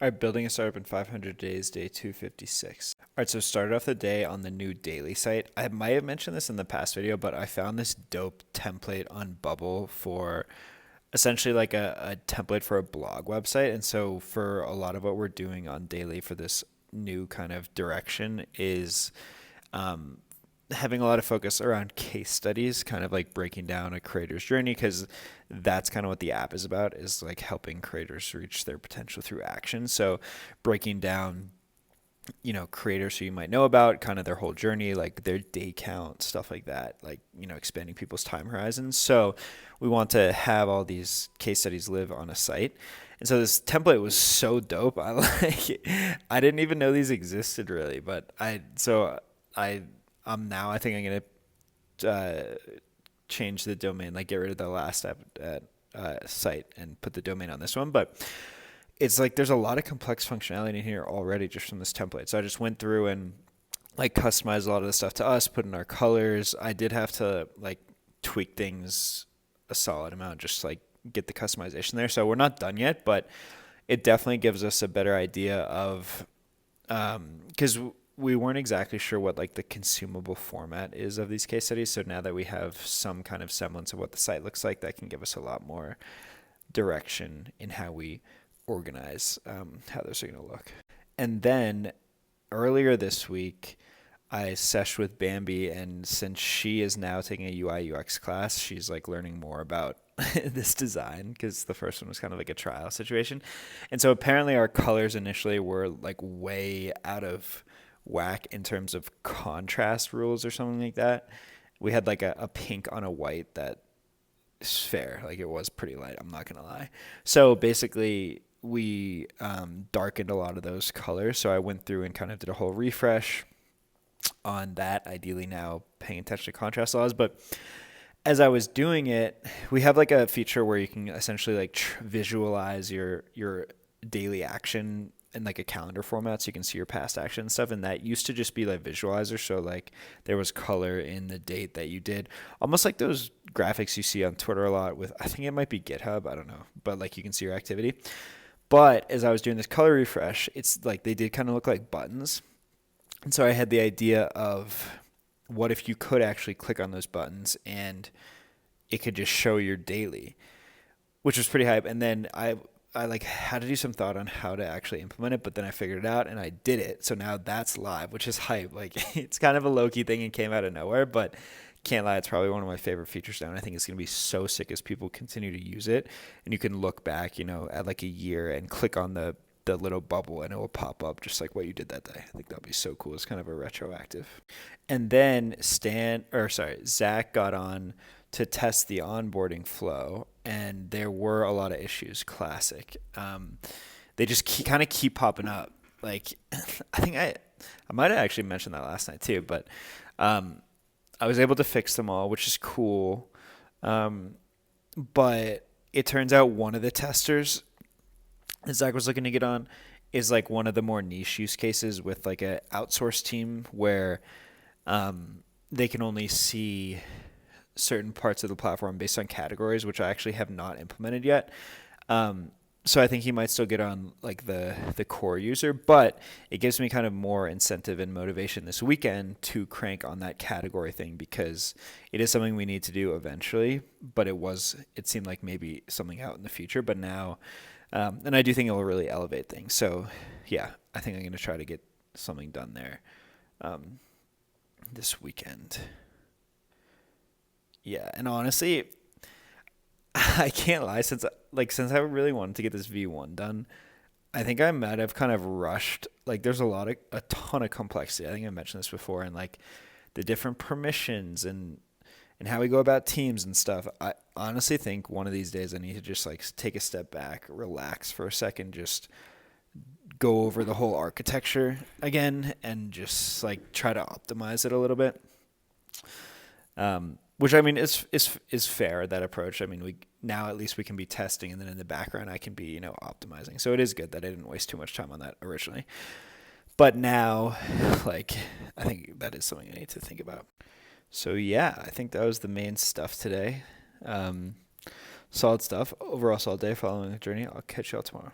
All right, building a startup in 500 days, day 256. All right, so started off the day on the new daily site. I might have mentioned this in the past video, but I found this dope template on Bubble for essentially like a template for a blog website. And so for a lot of what we're doing on daily for this new kind of direction is um, having a lot of focus around case studies, kind of like breaking down a creator's journey, because that's kind of what the app is about, is like helping creators reach their potential through action. So breaking down, creators who you might know about, kind of their whole journey, like their day count, stuff like that, like, expanding people's time horizons. So we want to have all these case studies live on a site. And so this template was so dope. I didn't even know these existed really, but I think I'm gonna change the domain, like get rid of the last app site and put the domain on this one. But it's like there's a lot of complex functionality in here already just from this template. So I just went through and like customized a lot of the stuff to us, put in our colors. I did have to like tweak things a solid amount, just like get the customization there. So we're not done yet, but it definitely gives us a better idea of because we weren't exactly sure what like the consumable format is of these case studies. So now that we have some kind of semblance of what the site looks like, that can give us a lot more direction in how we organize how those are going to look. And then earlier this week, I seshed with Bambi, and since she is now taking a UI UX class, she's like learning more about this design because the first one was kind of like a trial situation. And so apparently our colors initially were like way out of whack in terms of contrast rules or something like that. We had like a pink on a white that is fair. Like it was pretty light, I'm not going to lie. So basically we darkened a lot of those colors. So I went through and kind of did a whole refresh on that, ideally now paying attention to contrast laws. But as I was doing it, we have like a feature where you can essentially like visualize your daily action in like a calendar format, so you can see your past action and stuff. And that used to just be like visualizer. So like there was color in the date that you did, almost like those graphics you see on Twitter a lot with, I think it might be GitHub, I don't know, but like you can see your activity. But as I was doing this color refresh, it's like they did kind of look like buttons. And so I had the idea of what if you could actually click on those buttons and it could just show your daily, which was pretty hype. And then I like had to do some thought on how to actually implement it, but then I figured it out and I did it. So now that's live, which is hype. Like it's kind of a low-key thing and came out of nowhere, but can't lie, it's probably one of my favorite features now. And I think it's going to be so sick as people continue to use it. And you can look back, at like a year and click on the little bubble and it will pop up just like what you did that day. I think that'd be so cool. It's kind of a retroactive. And then Zach got on to test the onboarding flow, and there were a lot of issues. Classic. They just kind of keep popping up. Like I think I might have actually mentioned that last night too, but I was able to fix them all, which is cool. But it turns out one of the testers that Zach was looking to get on is like one of the more niche use cases with like a outsourced team where they can only see certain parts of the platform based on categories, which I actually have not implemented yet. So I think he might still get on like the core user, but it gives me kind of more incentive and motivation this weekend to crank on that category thing, because it is something we need to do eventually, but it seemed like maybe something out in the future, but now, and I do think it will really elevate things. So yeah, I think I'm going to try to get something done there this weekend. Yeah, and honestly, I can't lie, since I really wanted to get this V1 done, I think I might have kind of rushed. Like there's a ton of complexity. I think I mentioned this before, and like the different permissions and how we go about teams and stuff. I honestly think one of these days I need to just like take a step back, relax for a second, just go over the whole architecture again and just like try to optimize it a little bit. Which I mean is fair, that approach. I mean, we now at least we can be testing, and then in the background I can be optimizing. So it is good that I didn't waste too much time on that originally. But now, like, I think that is something I need to think about. So yeah, I think that was the main stuff today. Solid stuff. Overall solid day following the journey. I'll catch y'all tomorrow.